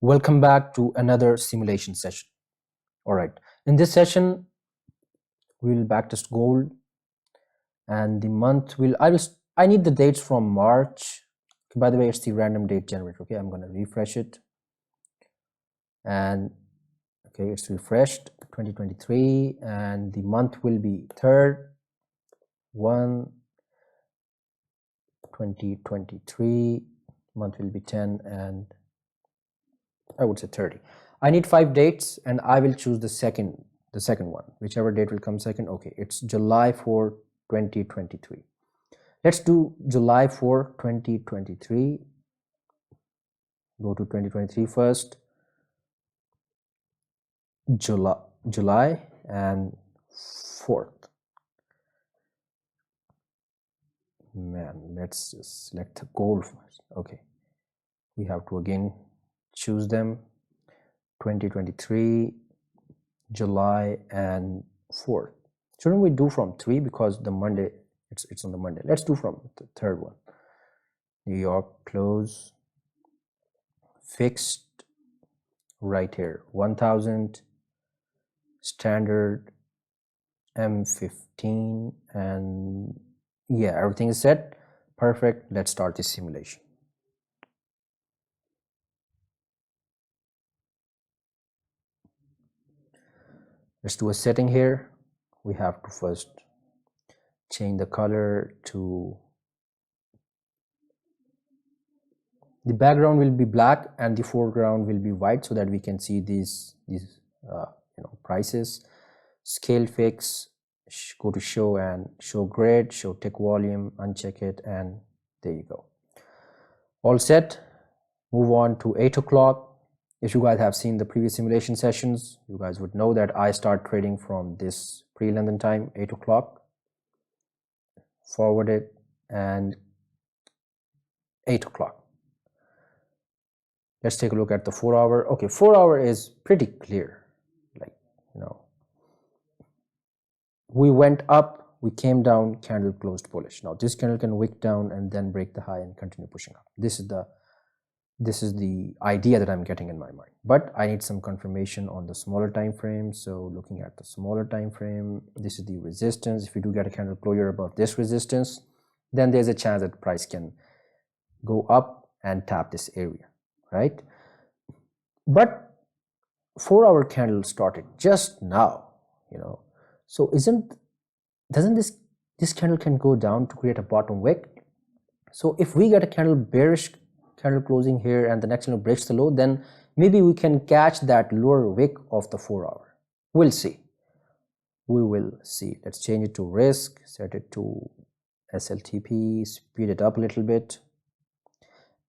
Welcome back to another simulation session. All right, in this session, we will backtest gold, and the month I need the dates from March. By the way, it's the random date generator. Okay, I'm going to refresh it, and okay, it's refreshed 2023, and the month will be 3rd 1 2023. Month will be 10, and I would say 30. I need 5 dates, and I will choose the second one, whichever date will come second. Okay, it's July 4 2023. Let's do July 4 2023. Go to 2023 first. July and 4th. Man, let's just select the gold first. Okay, we have to again choose them. 2023 July and 4th. Shouldn't we do from 3 because the Monday it's on the Monday? Let's do from the 3rd one. New York close, fixed right here, 1000 standard, M15, and yeah, everything is set. Perfect. Let's start this simulation. Let's do a setting here. We have to first change the color to the background will be black and the foreground will be white so that we can see these prices. Scale fix, go to show and show grid, show tick volume, uncheck it, and there you go. All set. Move on to 8 o'clock. If you guys have seen the previous simulation sessions, you guys would know that I start trading from this pre-London time, 8 o'clock. Forward it, and 8 o'clock. Let's take a look at the 4 hour. Okay, 4 hour is pretty clear. We went up, we came down, candle closed bullish. Now this candle can wick down and then break the high and continue pushing up. This is the idea that I'm getting in my mind, but I need some confirmation on the smaller time frame. So looking at the smaller time frame, this is the resistance. If you do get a candle closure above this resistance, then there's a chance that the price can go up and tap this area, right? But 4 hour candle started just now, so doesn't this candle can go down to create a bottom wick? So if we get a bearish candle closing here and the next candle breaks the low, then maybe we can catch that lower wick of the 4 hour. We'll see. We will see. Let's change it to risk, set it to SLTP, speed it up a little bit.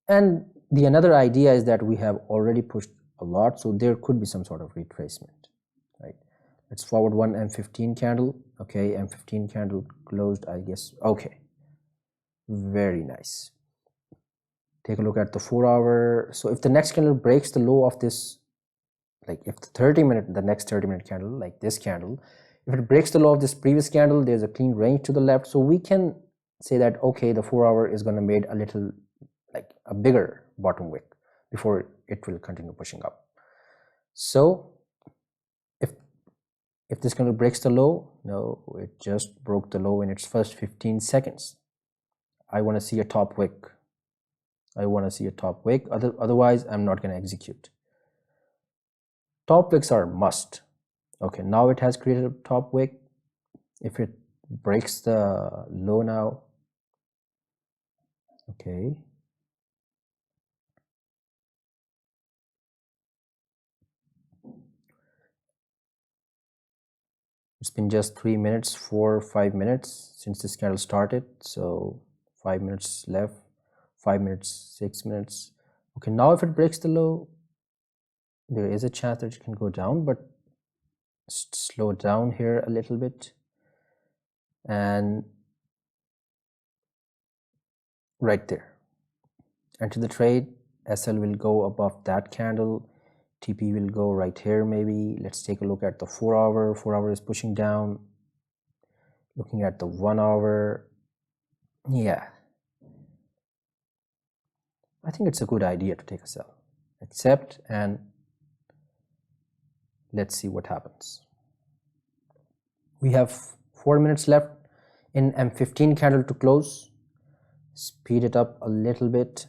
And the another idea is that we have already pushed a lot, so there could be some sort of retracement, right? Let's forward one M15 candle. Okay, M15 candle closed, I guess. Okay, very nice. Take a look at the 4 hour. So if the next candle breaks the low of this, like if the next 30 minute candle, like this candle, if it breaks the low of this previous candle, there's a clean range to the left. So we can say that, okay, the 4 hour is going to make a little, like a bigger bottom wick before it will continue pushing up. So if this candle breaks the low, no, it just broke the low in its first 15 seconds. I want to see a top wick. Otherwise I'm not going to execute. Top wicks are must. Okay, now it has created a top wick. If it breaks the low now, okay, it's been just 3 minutes, 4 or 5 minutes since this candle started. So 5 minutes left, 5 minutes, 6 minutes. Okay, now if it breaks the low, there is a chance that it can go down, but slow down here a little bit. And right there, enter the trade. SL will go above that candle. TP will go right here maybe. Let's take a look at the 4 hour. 4 hour is pushing down. Looking at the 1 hour, yeah, I think it's a good idea to take a sell. accept, and let's see what happens. We have 4 minutes left in M15 candle to close. Speed it up a little bit.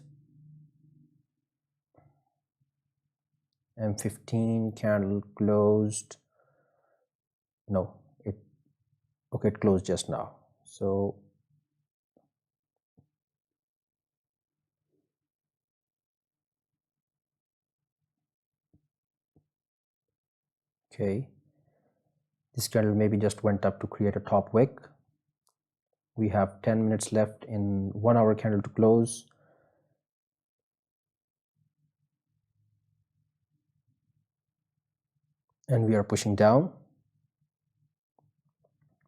M15 candle closed. No, it closed just now. So okay, this candle maybe just went up to create a top wick. We have 10 minutes left in 1 hour candle to close. And we are pushing down.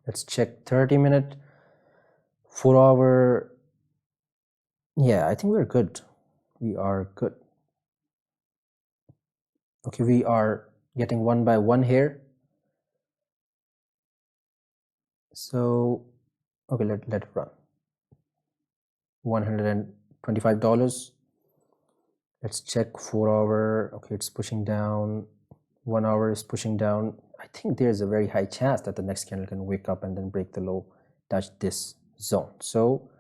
Let's check 30-minute, 4 hour. Yeah, I think we're good. We are good. Okay, we are getting one by one here. So, okay, let it run. $125. Let's check 4 hour. Okay, it's pushing down. 1 hour is pushing down. I think there's a very high chance that the next candle can wake up and then break the low, touch this zone. So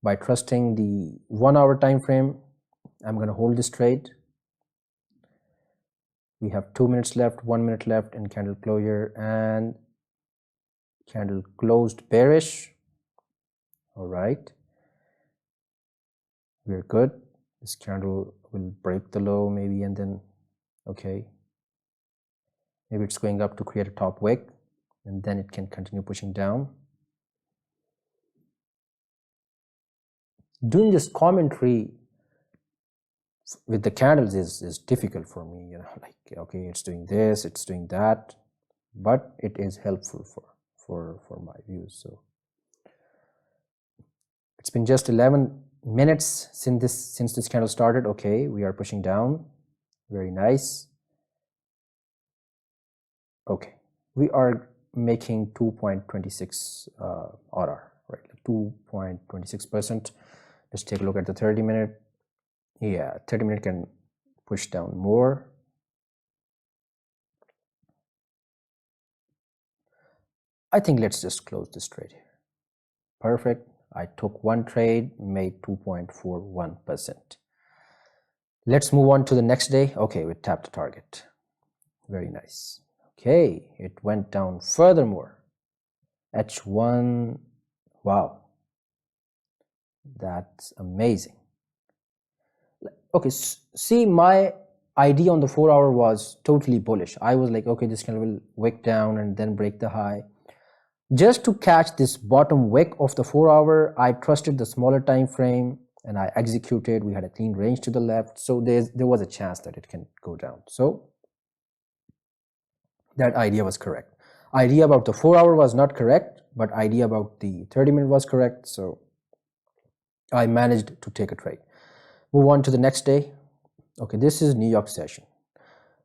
by trusting the 1 hour time frame, I'm going to hold this trade. We have 2 minutes left, 1 minute left in candle closure, and candle closed bearish. All right, we're good. This candle will break the low maybe, and then okay, maybe it's going up to create a top wick, and then it can continue pushing down. Doing this commentary with the candles is difficult for me, you know, like okay, it's doing this, it's doing that, but it is helpful for my views. So it's been just 11 minutes since this candle started. Okay, we are pushing down. Very nice. Okay, we are making 2.26 RR, right? 2.26%. Let's take a look at the 30-minute. Yeah, 30-minute can push down more. I think let's just close this trade here. Perfect. I took one trade, made 2.41%. Let's move on to the next day. Okay, we tapped the target. Very nice. Okay, it went down furthermore. H1, wow, that's amazing. Okay, see, my idea on the 4 hour was totally bullish. I was like, okay, this candle will wick down and then break the high. Just to catch this bottom wick of the 4 hour, I trusted the smaller time frame and I executed. We had a clean range to the left, so there was a chance that it can go down. So that idea was correct. Idea about the 4 hour was not correct, but idea about the 30-minute was correct. So I managed to take a trade. Move on to the next day. Okay, this is New York session.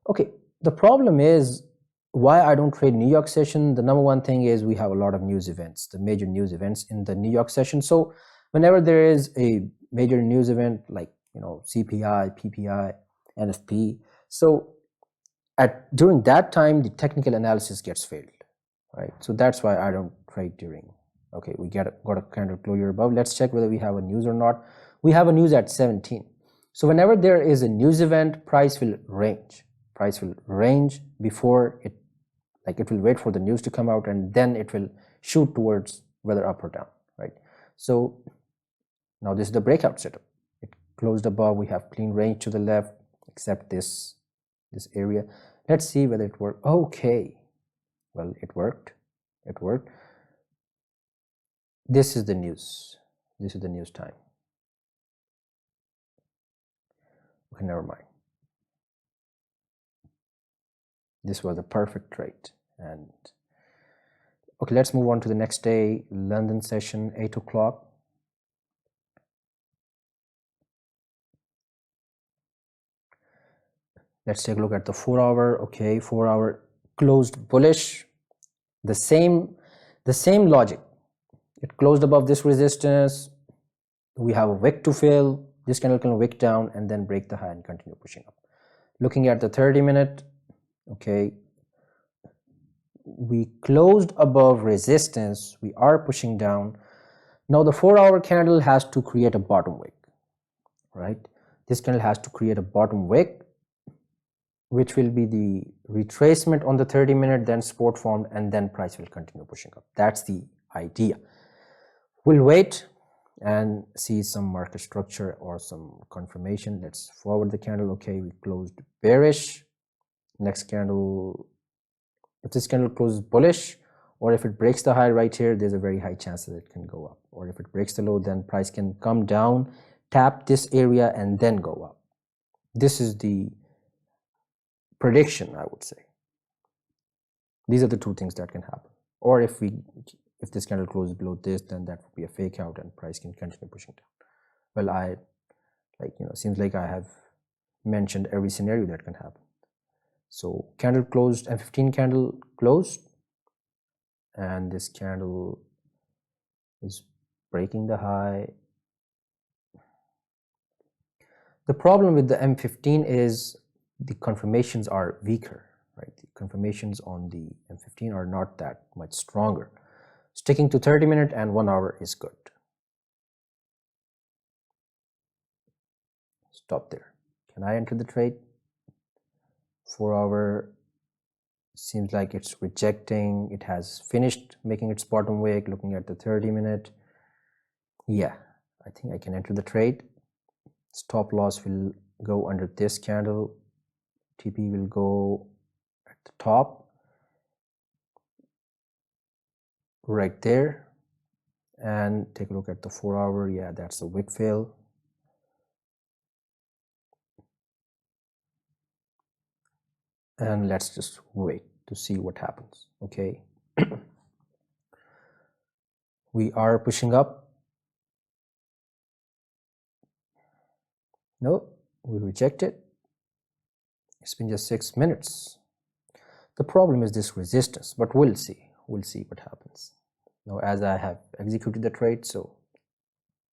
Okay, the problem is why I don't trade New York session. The number one thing is we have a lot of news events, the major news events in the New York session. So whenever there is a major news event like, you know, CPI, PPI, NFP, so during that time the technical analysis gets failed, right? So that's why I don't trade during. Okay, we got a candle closure above. Let's check whether we have a news or not. We have a news at 17. So whenever there is a news event, price will range. Price will range before it, like it will wait for the news to come out and then it will shoot towards whether up or down, right? So now this is the breakout setup. It closed above. We have clean range to the left, except this area. Let's see whether it worked. Okay, well, it worked. It worked. This is the news. This is the news time. Okay, never mind. This was a perfect trade. And okay, let's move on to the next day, London session, 8 o'clock. Let's take a look at the 4 hour. Okay, 4 hour closed bullish. The same logic. It closed above this resistance. We have a wick to fill. This candle can wick down and then break the high and continue pushing up. Looking at the 30-minute, okay, we closed above resistance, we are pushing down. Now the 4-hour candle has to create a bottom wick, right? This candle has to create a bottom wick, which will be the retracement on the 30-minute, then support formed, and then price will continue pushing up. That's the idea. We'll wait and see some market structure or some confirmation. Let's forward the candle. Okay, we closed bearish. Next candle, if this candle closes bullish, or if it breaks the high right here, there's a very high chance that it can go up. Or if it breaks the low, then price can come down, tap this area, and then go up. This is the prediction, I would say. These are the two things that can happen. Or if this candle closes below this, then that would be a fake out and price can continue pushing down. Well, seems like I have mentioned every scenario that can happen. So candle closed, M15 candle closed, and this candle is breaking the high. The problem with the M15 is the confirmations are weaker, right? The confirmations on the M15 are not that much stronger. Sticking to 30-minute and 1 hour is good. Stop there. Can I enter the trade? 4-hour seems like it's rejecting. It has finished making its bottom wick. Looking at the 30-minute, yeah, I think I can enter the trade. Stop loss will go under this candle. TP will go at the top right there, and take a look at the 4-hour. Yeah, that's a wick fail. And let's just wait to see what happens. Okay. We are pushing up. No, we reject it. It's been just 6 minutes. The problem is this resistance, but we'll see what happens. Now, as I have executed the trade, so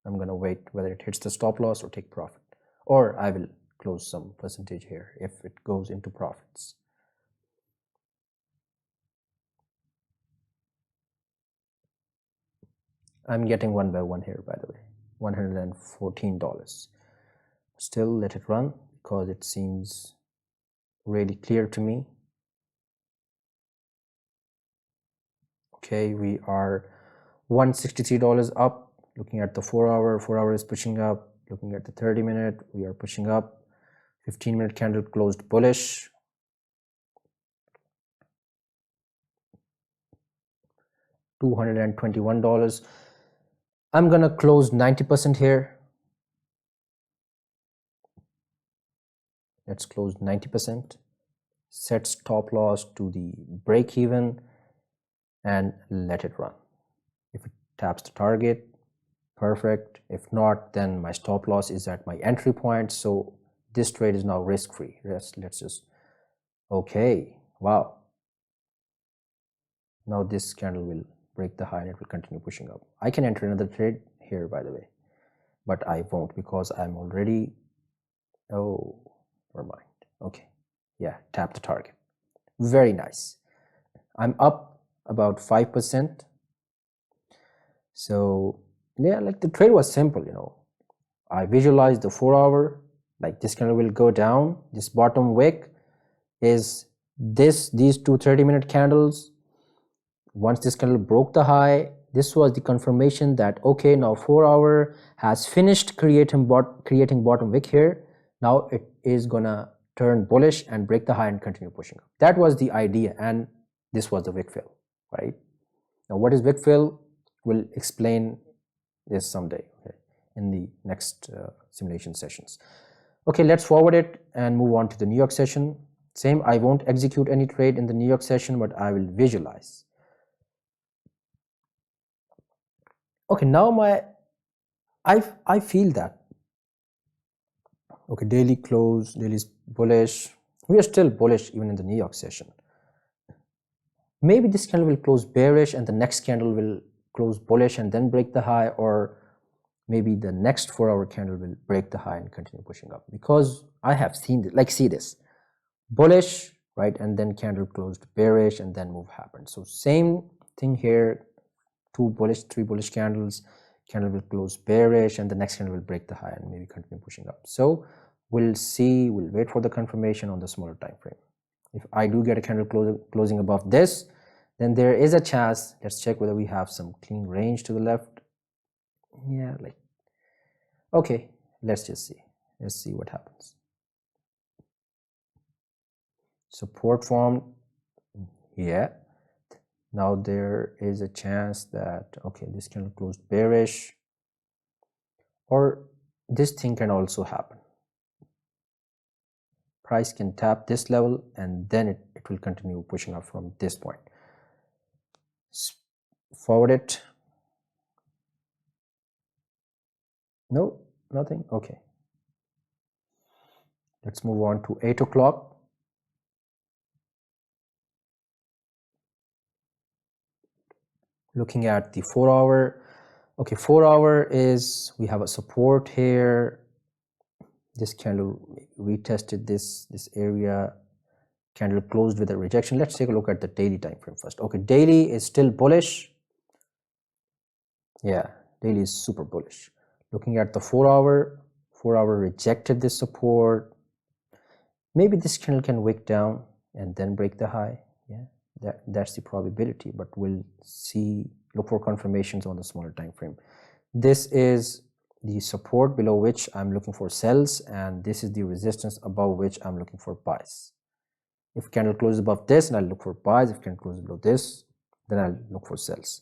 I'm gonna wait whether it hits the stop loss or take profit, or I will close some percentage here if it goes into profits. I'm getting 1 by 1 here, by the way, $114. Still let it run because it seems really clear to me. Okay, we are $163 up. Looking at the 4-hour, 4-hour is pushing up. Looking at the 30-minute, we are pushing up. 15-minute candle closed bullish. $221. I'm gonna close 90% here. Let's close 90%. Set stop loss to the break even and let it run. If it taps the target, perfect. If not, then my stop loss is at my entry point, so this trade is now risk-free. Let's just, okay, wow. Now this candle will break the high and it will continue pushing up. I can enter another trade here, by the way, but I won't because I'm already, oh, never mind. Okay, yeah, tap the target. Very nice. I'm up about 5%. So yeah, like the trade was simple, I visualized the 4-hour, like this candle will go down. This bottom wick is these two 30-minute candles. Once this candle broke the high, this was the confirmation that okay, now 4-hour has finished creating bottom wick here. Now it is gonna turn bullish and break the high and continue pushing up. That was the idea, and this was the wick fill, right? Now what is wick fill? We'll explain this someday, okay, in the next simulation sessions. Okay, let's forward it and move on to the New York session. Same, I won't execute any trade in the New York session, but I will visualize. Okay, now I feel that. Okay, daily close, daily is bullish. We are still bullish even in the New York session. Maybe this candle will close bearish and the next candle will close bullish and then break the high, or maybe the next 4-hour candle will break the high and continue pushing up, because I have seen this, like see this, bullish, right, and then candle closed bearish and then move happened. So same thing here, 2 bullish, 3 bullish candles, candle will close bearish and the next candle will break the high and maybe continue pushing up. So we'll see, we'll wait for the confirmation on the smaller time frame. If I do get a candle closing above this, then there is a chance. Let's check whether we have some clean range to the left. Yeah, like, okay, let's just see. Let's see what happens. Support formed. Yeah. Now there is a chance that, okay, this candle closed bearish, or this thing can also happen. Price can tap this level and then it will continue pushing up from this point. Forward it. No, nothing. Okay. Let's move on to 8 o'clock. Looking at the 4-hour. Okay, 4-hour is, we have a support here. This candle retested this area, candle closed with a rejection. Let's take a look at the daily time frame first. Okay, daily is still bullish. Yeah, daily is super bullish. Looking at the 4-hour, 4-hour rejected this support. Maybe this candle can wick down and then break the high. Yeah, that's the probability, but we'll see, look for confirmations on the smaller time frame. This is the support below which I'm looking for sells, and this is the resistance above which I'm looking for buys. If candle closes above this, and I'll look for buys. If candle closes below this, then I'll look for sells.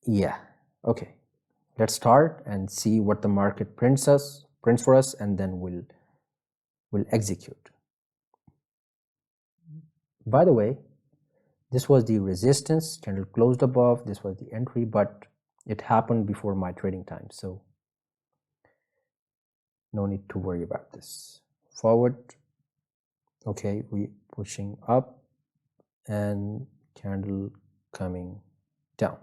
Yeah, okay. Let's start and see what the market prints for us, and then we'll execute. By the way, this was the resistance, candle closed above, this was the entry, but it happened before my trading time, so no need to worry about this. Forward. Okay, we pushing up and candle coming down.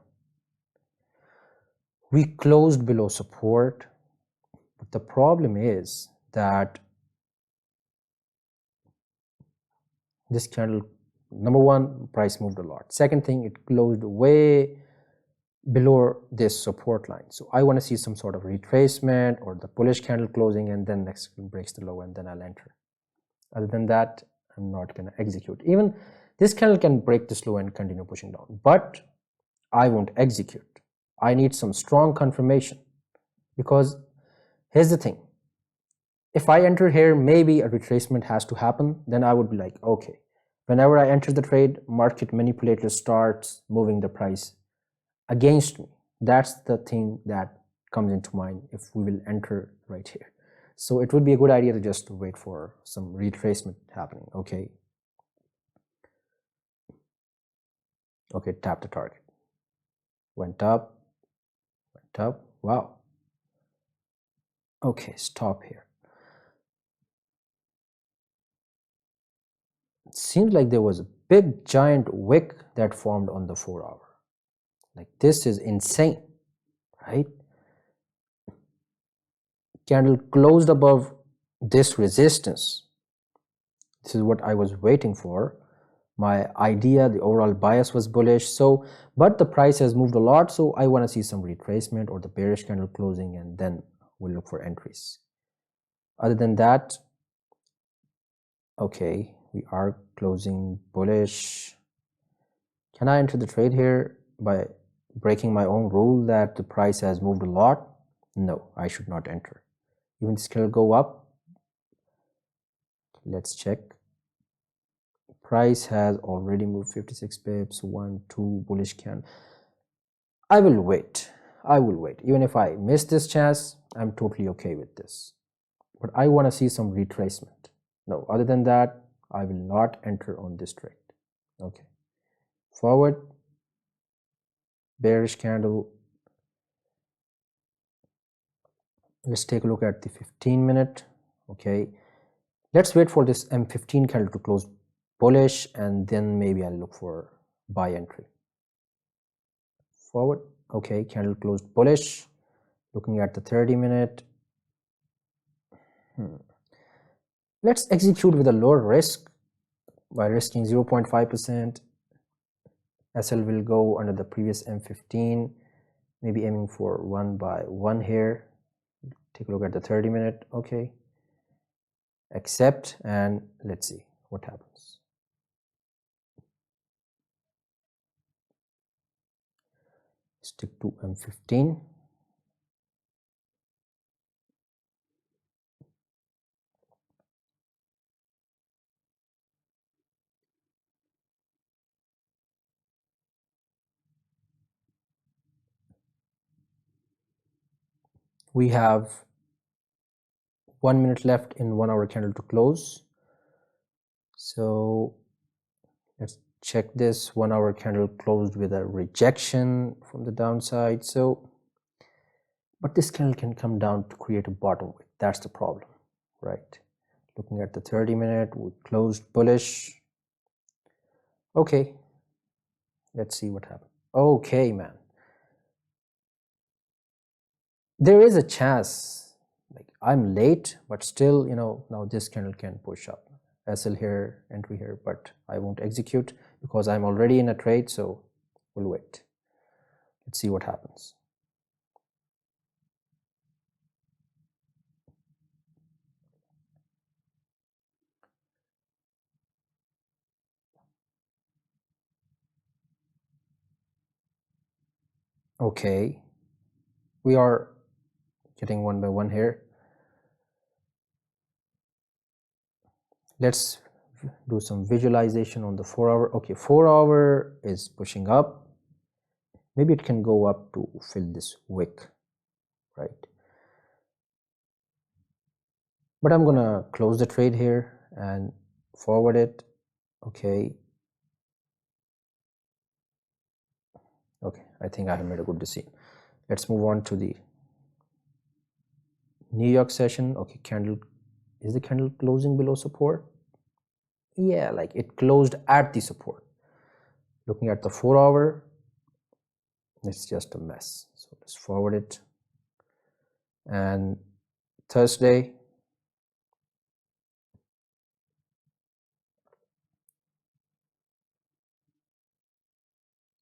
We closed below support, but the problem is that this candle, number one, price moved a lot. Second thing, it closed way below this support line. So I want to see some sort of retracement or the bullish candle closing, and then next breaks the low and then I'll enter. Other than that, I'm not going to execute. Even this candle can break this low and continue pushing down, but I won't execute. I need some strong confirmation, because here's the thing. If I enter here, maybe a retracement has to happen. Then I would be like, okay, whenever I enter the trade, market manipulator starts moving the price against me. That's the thing that comes into mind if we will enter right here. So it would be a good idea to just wait for some retracement happening. Okay. Okay, tap the target. Went up. Wow. Okay, stop here. It seems like there was a big giant wick that formed on the 4-hour. Like, this is insane, right? Candle closed above this resistance. This is what I was waiting for. My idea, the overall bias was bullish. So, but the price has moved a lot. So I want to see some retracement or the bearish candle closing, and then we'll look for entries. Other than that, okay, we are closing bullish. Can I enter the trade here by breaking my own rule that the price has moved a lot? No, I should not enter. Even this candle go up. Let's check. Price has already moved 56 pips, 1, 2 bullish candle. I will wait. Even if I miss this chance, I'm totally okay with this. But I want to see some retracement. No, other than that, I will not enter on this trade. Okay. Forward. Bearish candle. Let's take a look at the 15-minute. Okay. Let's wait for this M15 candle to close bullish, and then maybe I'll look for buy entry. Forward. Okay, candle closed bullish. Looking at the 30-minute. Let's execute with a lower risk by risking 0.5%. SL will go under the previous M15, maybe aiming for 1 by 1 here. Take a look at the 30-minute. Okay, accept, and let's see what happens. Stick to M15. We have 1 minute left in 1 hour candle to close. So let's check this. 1 hour candle closed with a rejection from the downside. So, but this candle can come down to create a bottom wick. That's the problem, right? Looking at the 30-minute, we closed bullish. Okay, let's see what happens. Okay, man. There is a chance, like I'm late, but still, now this candle can push up. SL here, entry here, but I won't execute because I'm already in a trade, so we'll wait. Let's see what happens. Okay, we are getting 1 by 1 here. Let's do some visualization on the 4 hour. Okay, 4 hour is pushing up. Maybe it can go up to fill this wick, right? But I'm gonna close the trade here and forward it. Okay, I think I have made a good decision. Let's move on to the New York session. Okay, candle, is the candle closing below support? Yeah, like it closed at the support. Looking at the 4 hour, it's just a mess. So let's forward it. And Thursday,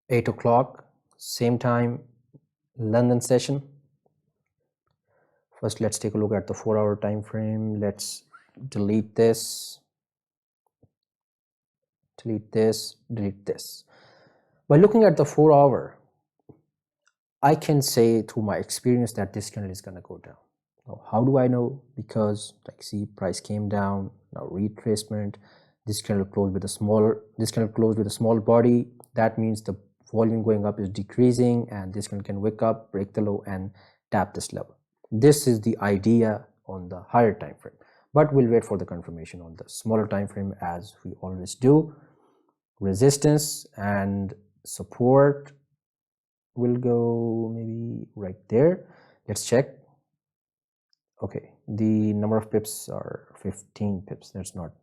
(8 o'clock), same time, London session. First, let's take a look at the 4 hour time frame. Let's delete this, delete this, delete this. By looking at the 4 hour, I can say through my experience that this candle is going to go down. Now, how do I know? Because like see, price came down, now retracement, this candle closed with a small body. That means the volume going up is decreasing, and this candle can wick up, break the low, and tap this level. This is the idea on the higher time frame, but we'll wait for the confirmation on the smaller time frame as we always do. Resistance and support will go maybe right there. Let's check. Okay, the number of pips are 15 pips. That's not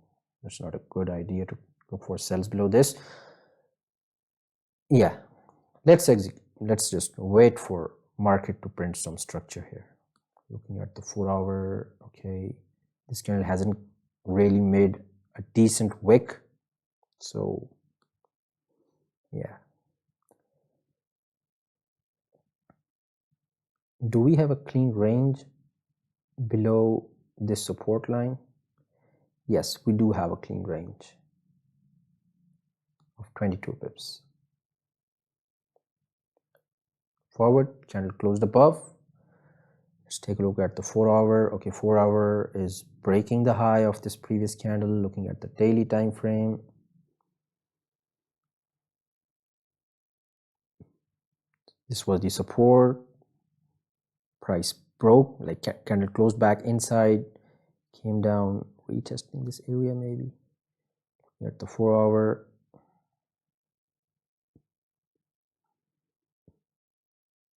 a good idea to look for sells below this. Yeah, let's just wait for market to print some structure here. Looking at the 4 hour, okay, this candle hasn't really made a decent wick, so yeah. Do we have a clean range below this support line? Yes, we do have a clean range of 22 pips. Forward, candle closed above. Let's take a look at the 4 hour. Okay, 4 hour is breaking the high of this previous candle. Looking at the daily time frame, this was the support. Price broke, like candle closed back inside, came down, retesting this area maybe. Looking at the 4 hour,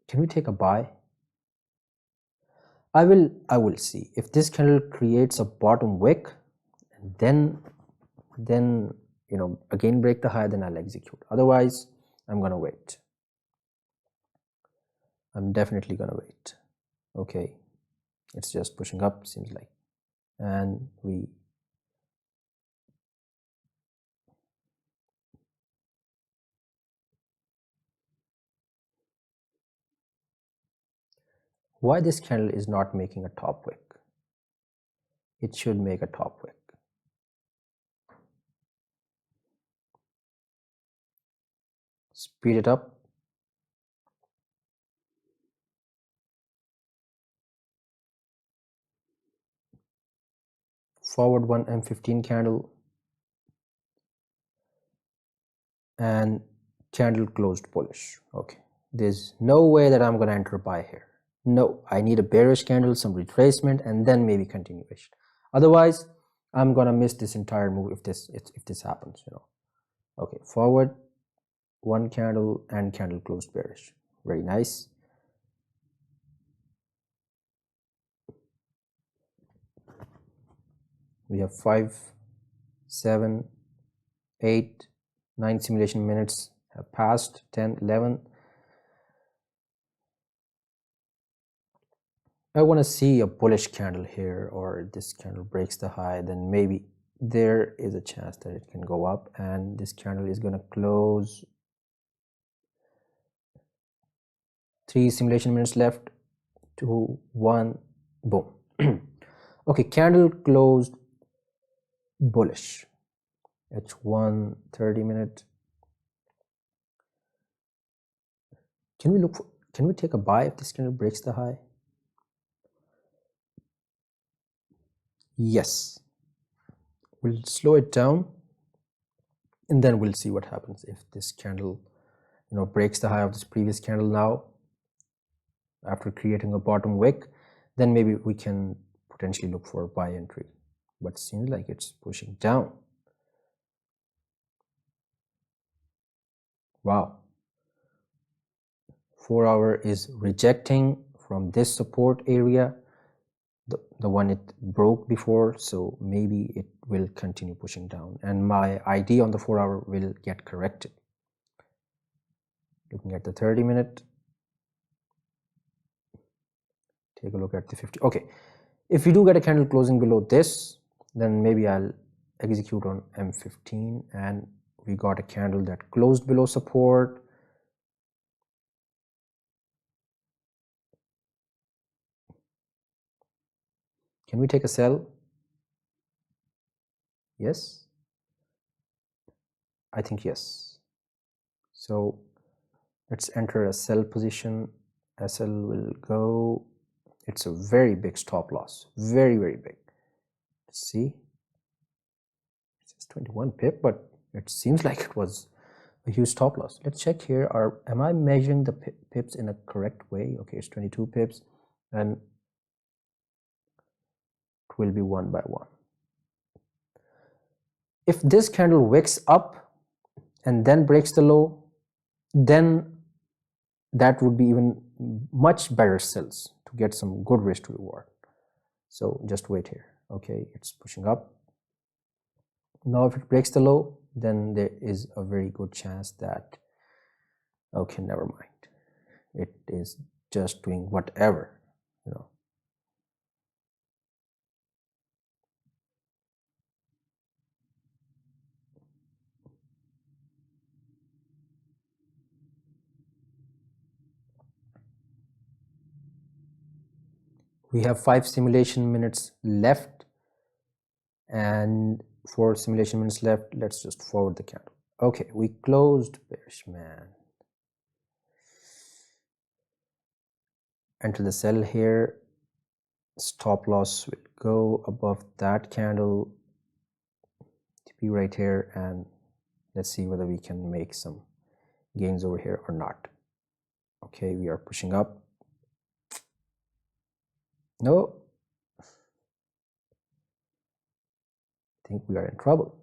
can we take a buy? I will see if this candle creates a bottom wick, and then again break the high, then I'll execute. Otherwise, I'm gonna wait. I'm definitely gonna wait. Okay, it's just pushing up, seems like. And why this candle is not making a top wick? It should make a top wick. Speed it up. Forward one M15 candle, and candle closed bullish. Okay, there's no way that I'm gonna enter buy here. No, I need a bearish candle, some retracement, and then maybe continuation. Otherwise, I'm gonna miss this entire move if this happens, you know. Okay, forward one candle and candle closed bearish. Very nice. We have 5, 7, 8, 9 simulation minutes have passed, 10, 11. I want to see a bullish candle here, or this candle breaks the high, then maybe there is a chance that it can go up, and this candle is going to close. 3 simulation minutes left, 2, 1, boom. Okay, candle closed bullish. H1 30-minute. Can we take a buy if this candle breaks the high? Yes. We'll slow it down, and then we'll see what happens if this candle, you know, breaks the high of this previous candle now after creating a bottom wick. Then maybe we can potentially look for a buy entry, but it seems like it's pushing down. Wow, 4 hour is rejecting from this support area, the one it broke before, so maybe it will continue pushing down, and my ID on the 4 hour will get corrected. Looking at the 30-minute, take a look at the 50. Okay, if we do get a candle closing below this, then maybe I'll execute on M15, and we got a candle that closed below support. Can we take a sell? Yes, I think yes. So let's enter a sell position. SL will go. It's a very big stop loss, very big. Let's see, it's 21 pip, but it seems like it was a huge stop loss. Let's check here. Am I measuring the pips in a correct way? Okay, it's 22 pips, and it will be 1 by 1. If this candle wicks up and then breaks the low, then that would be even much better sells to get some good risk to reward. So just wait here. Okay, it's pushing up. Now if it breaks the low, then there is a very good chance that, okay, never mind, it is just doing whatever, you know. We have 5 simulation minutes left, and 4 simulation minutes left. Let's just forward the candle. Okay, we closed bearish, man. Enter the sell here. Stop loss will go above that candle to be right here, and let's see whether we can make some gains over here or not. Okay, we are pushing up. No, I think we are in trouble.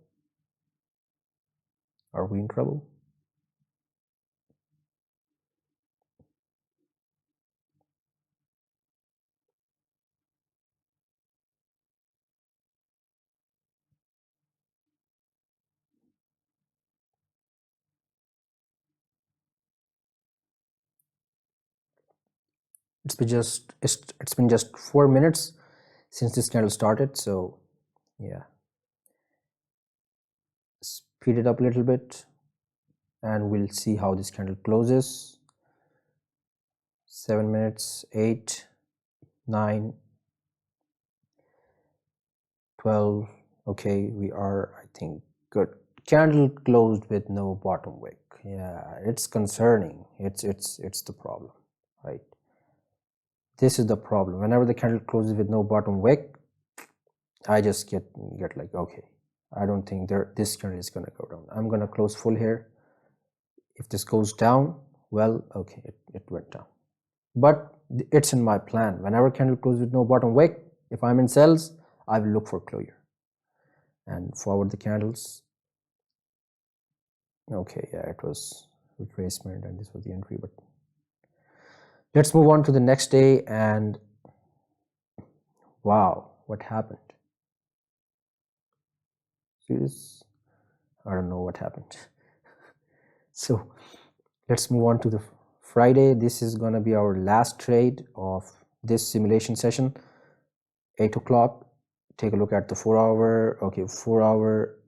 Are we in trouble? it's been just 4 minutes since this candle started, so yeah, speed it up a little bit and we'll see how this candle closes. 7 minutes, 8, 9, 12. Okay, we are, I think, good. Candle closed with no bottom wick. Yeah, it's concerning. It's the problem, right? This is the problem. Whenever the candle closes with no bottom wick, I just get like, okay, I don't think this candle is gonna go down. I'm gonna close full here. If this goes down, well, okay, it went down. But it's in my plan. Whenever candle closes with no bottom wick, if I'm in sells, I will look for closure and forward the candles. Okay, yeah, it was retracement and this was the entry, but let's move on to the next day. And wow, what happened? See this? I don't know what happened. So let's move on to the Friday. This is gonna be our last trade of this simulation session. 8 o'clock. Take a look at the 4 hour. Okay, 4 hour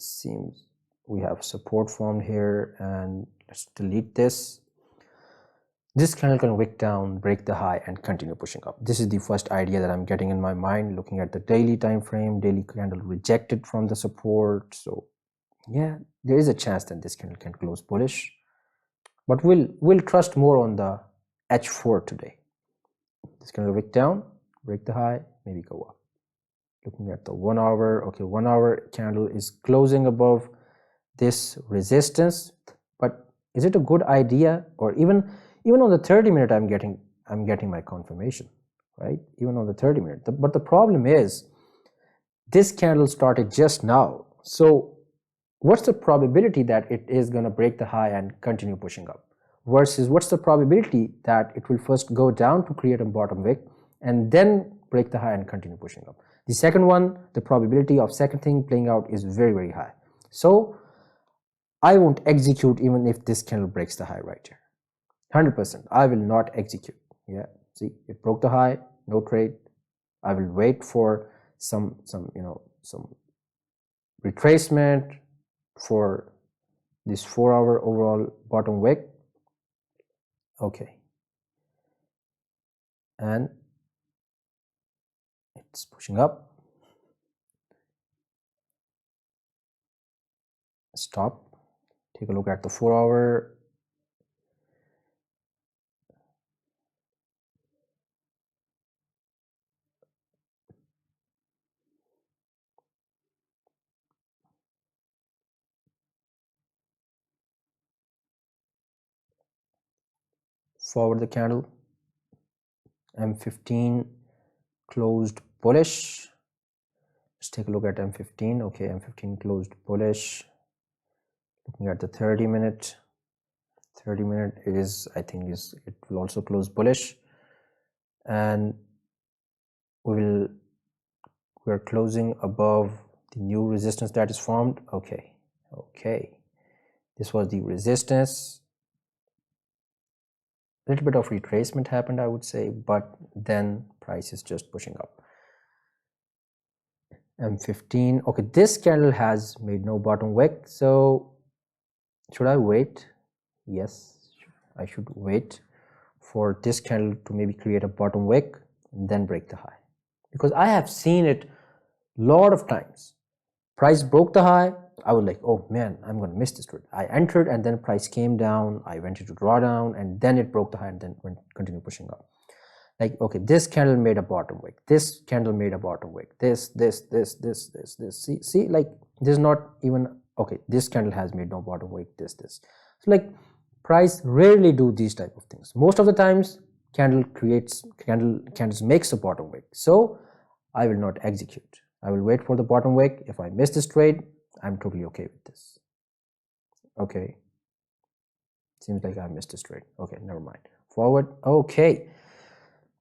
seems we have support formed here, and let's delete this. This candle can wick down, break the high, and continue pushing up. This is the first idea that I'm getting in my mind, looking at the daily time frame. Daily candle rejected from the support, so yeah, there is a chance that this candle can close bullish, but we'll trust more on the H4 today. This candle wick down, break the high, maybe go up. Looking at the 1 hour, okay, 1 hour candle is closing above this resistance, but is it a good idea? Or even on the 30-minute, I'm getting my confirmation, right? Even on the 30-minute. But the problem is this candle started just now, so what's the probability that it is going to break the high and continue pushing up, versus what's the probability that it will first go down to create a bottom wick and then break the high and continue pushing up? The second one, the probability of second thing playing out is very, very high. So I won't execute even if this candle breaks the high right here. 100%. I will not execute. Yeah, see, it broke the high, no trade. I will wait for some retracement for this 4 hour overall bottom wick. Okay, and it's pushing up. Stop. Take a look at the 4 hour. Forward the candle. M15 closed bullish. Let's take a look at M15. Okay, M15 closed bullish. Looking at the 30-minute. 30-minute is, I think, it will also close bullish, and we're closing above the new resistance that is formed. Okay, this was the resistance. A little bit of retracement happened, I would say, but then price is just pushing up. M15. Okay, this candle has made no bottom wick, so should I wait? Yes, I should wait for this candle to maybe create a bottom wick and then break the high, because I have seen it a lot of times. Price broke the high, I was like, oh man, I'm gonna miss this trade. I entered and then price came down, I went into drawdown, and then it broke the high and then continued pushing up. Like, okay, this candle made a bottom wick, this candle made a bottom wick, this. See, like, there's not even, okay, this candle has made no bottom wick, this. So like, price rarely do these type of things. Most of the times candles makes a bottom wick, so I will not execute. I will wait for the bottom wick. If I miss this trade, I'm totally okay with this. Okay, seems like I missed this trade. Okay, never mind. Forward. Okay,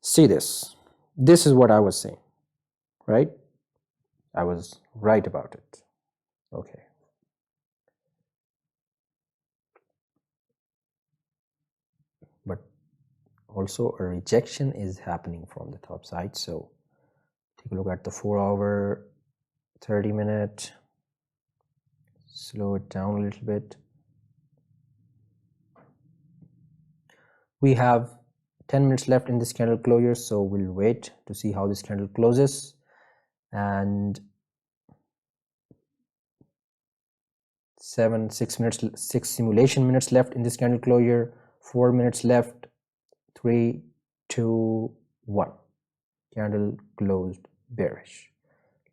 see this is what I was saying, right? I was right about it. Okay, but also a rejection is happening from the top side. So take a look at the 4 hour, 30 minute, slow it down a little bit. We have 10 minutes left in this candle closure, so we'll wait to see how this candle closes. And 6 simulation minutes left in this candle closure, 4 minutes left, 3, 2, 1. Candle closed bearish.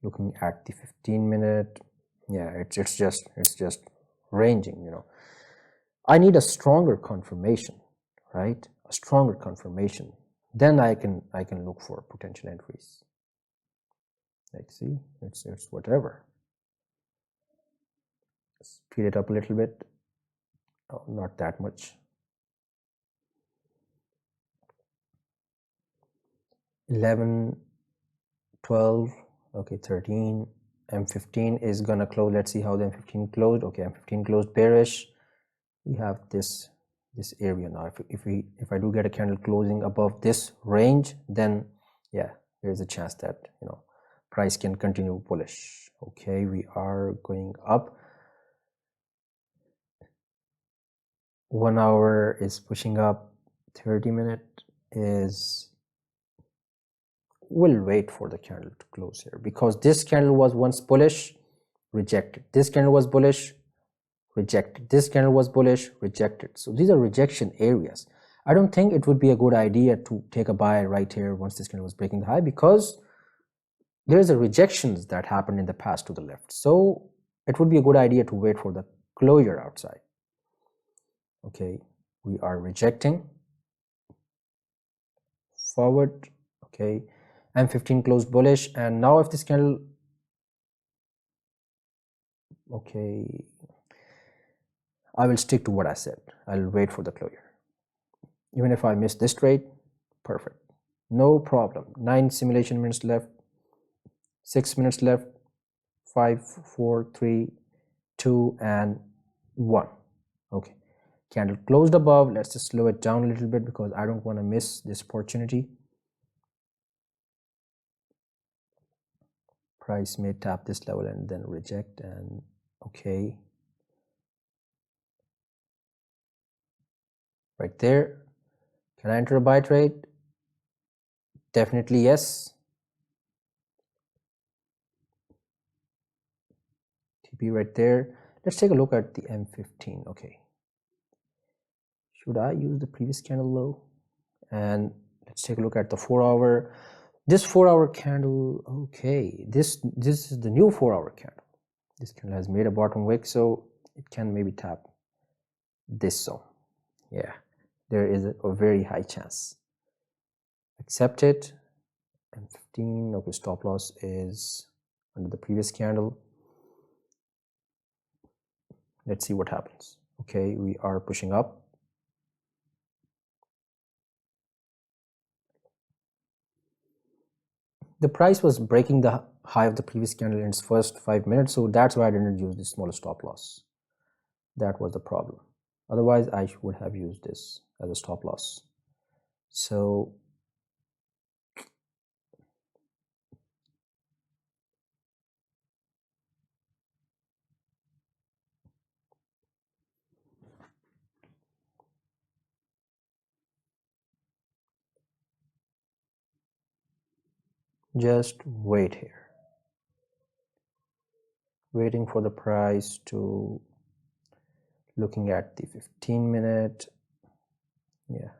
Looking at the 15-minute, yeah, it's just ranging, you know. I need a stronger confirmation, right? A stronger confirmation. Then I can look for potential entries. Let's see, it's whatever. Speed it up a little bit. Oh, not that much. 11, 12, okay, 13. M15 is gonna close. Let's see how the M15 closed. Okay, M15 closed bearish. We have this area now. If I do get a candle closing above this range, then yeah, there's a chance that, you know, price can continue bullish. Okay, we are going up. 1 hour is pushing up. 30-minute is, we'll wait for the candle to close here, because this candle was once bullish, rejected. This candle was bullish, rejected. This candle was bullish, rejected. So these are rejection areas. I don't think it would be a good idea to take a buy right here once this candle was breaking the high, because there's a rejections that happened in the past to the left. So it would be a good idea to wait for the closure outside. Okay, we are rejecting forward. Okay, M15 closed bullish, and now if this candle, okay, I will stick to what I said. I'll wait for the closure. Even if I miss this trade, perfect, no problem. 9 simulation minutes left, 6 minutes left, 5, 4, 3, 2, and 1. Okay, candle closed above. Let's just slow it down a little bit because I don't want to miss this opportunity. Price may tap this level and then reject, and okay, right there. Can I enter a buy trade? Definitely yes. TP right there. Let's take a look at the M15. Okay, should I use the previous candle low? And let's take a look at the 4 hour. This 4 hour candle, okay, this is the new 4 hour candle. This candle has made a bottom wick, so it can maybe tap this zone. Yeah, there is a very high chance. Accept it. And 15, okay, stop loss is under the previous candle. Let's see what happens. Okay, we are pushing up. The price was breaking the high of the previous candle in its first 5 minutes, so that's why I didn't use the smaller stop loss. That was the problem. Otherwise, I would have used this as a stop loss. So just wait here. Waiting for the price to, looking at the 15-minute. Yeah.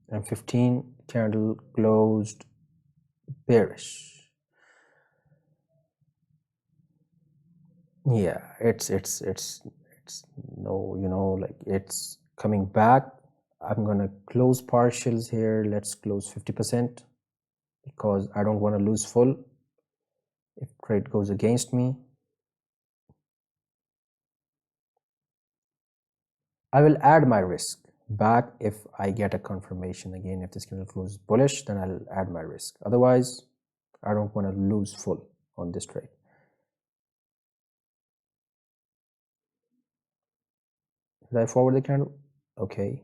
And 15 candle closed bearish. Yeah, it's no, you know, like it's coming back. I'm gonna close partials here. Let's close 50% because I don't want to lose full if trade goes against me. I will add my risk back if I get a confirmation again. If this candle closes bullish, then I'll add my risk. Otherwise, I don't want to lose full on this trade. Did I forward the candle? Okay,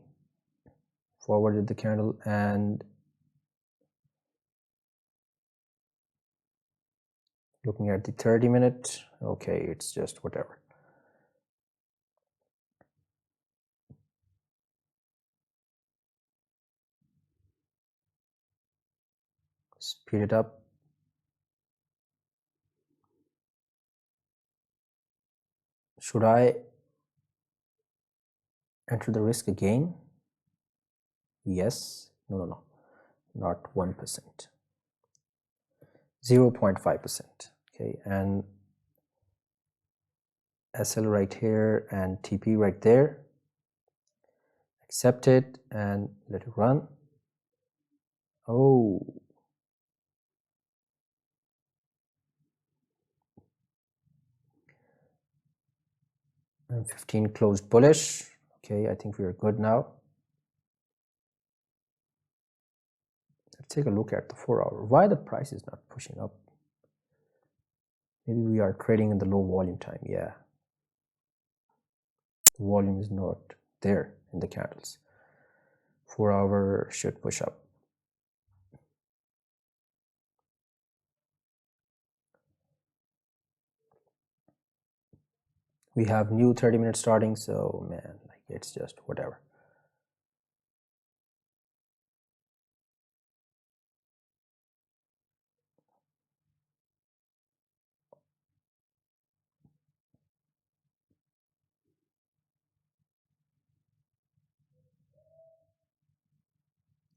forwarded the candle, and looking at the 30-minute, okay, it's just whatever. Speed it up. Should I enter the risk again? Yes. No, not 1%. 0.5%. Okay, and SL right here and TP right there. Accept it and let it run. Oh, and 15 closed bullish. Okay, I think we are good now. Let's take a look at the 4-hour. Why the price is not pushing up? Maybe we are trading in the low volume time. Yeah, the volume is not there in the candles. 4-hour should push up. We have new 30-minute starting, so man, like it's just whatever.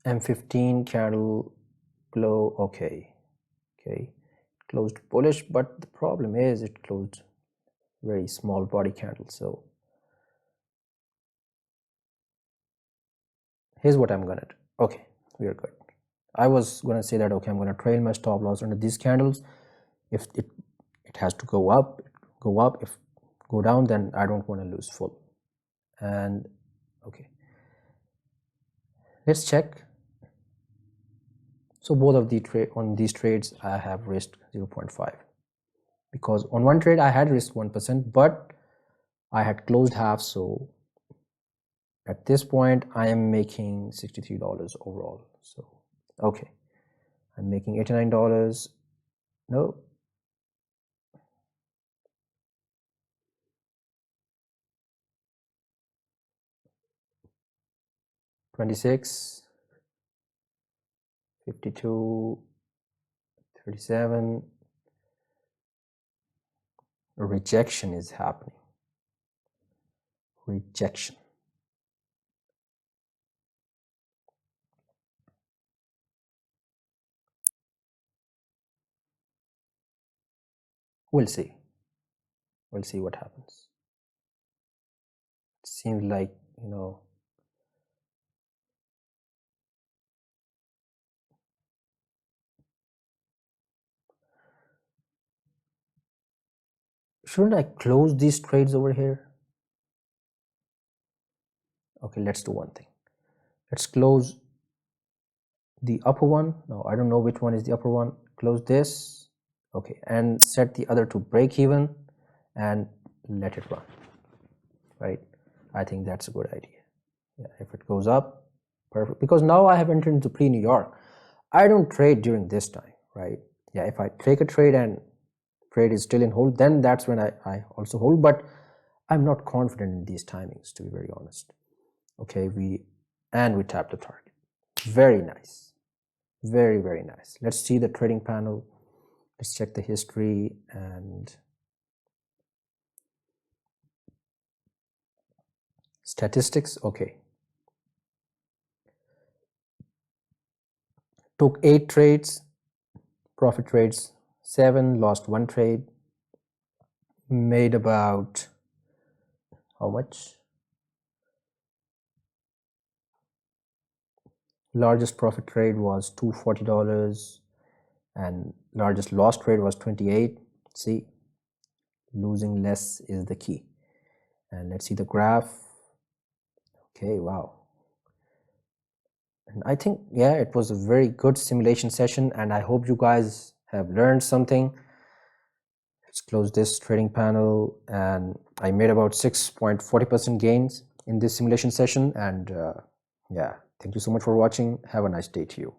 M15 candle glow. Okay, closed bullish, but the problem is it closed very small body candle. So here's what I'm gonna do. Okay, we are good. I was gonna say that okay, I'm gonna trail my stop loss under these candles. If it has to go up, go up. If go down, then I don't want to lose full. And okay, let's check. So both of the on these trades I have risked 0.5, because on one trade I had risked 1%, but I had closed half. So at this point I am making $63 overall. So okay, I'm making $89. No, 26, 52, 37. A rejection is happening. Rejection. We'll see. We'll see what happens. It seems like, you know, shouldn't I close these trades over here? Okay, let's do one thing. Let's close the upper one. No, I don't know which one is the upper one. Close this. Okay, and set the other to break even and let it run. Right? I think that's a good idea. Yeah, if it goes up, perfect. Because now I have entered into pre-New York. I don't trade during this time, right? Yeah, if I take a trade and trade is still in hold, then that's when I also hold, but I'm not confident in these timings, to be very honest. Okay, we tap the target. Very nice. Very, very nice. Let's see the trading panel. Let's check the history and statistics. Okay. Took 8 trades, profit trades 7, lost 1 trade, made about how much? Largest profit trade was $240 and largest loss trade was 28. See, losing less is the key. And let's see the graph. Okay, wow. And I think, yeah, it was a very good simulation session, and I hope you guys have learned something. Let's close this trading panel, and I made about 6.40% gains. in this simulation session. And yeah, thank you so much for watching. Have a nice day to you.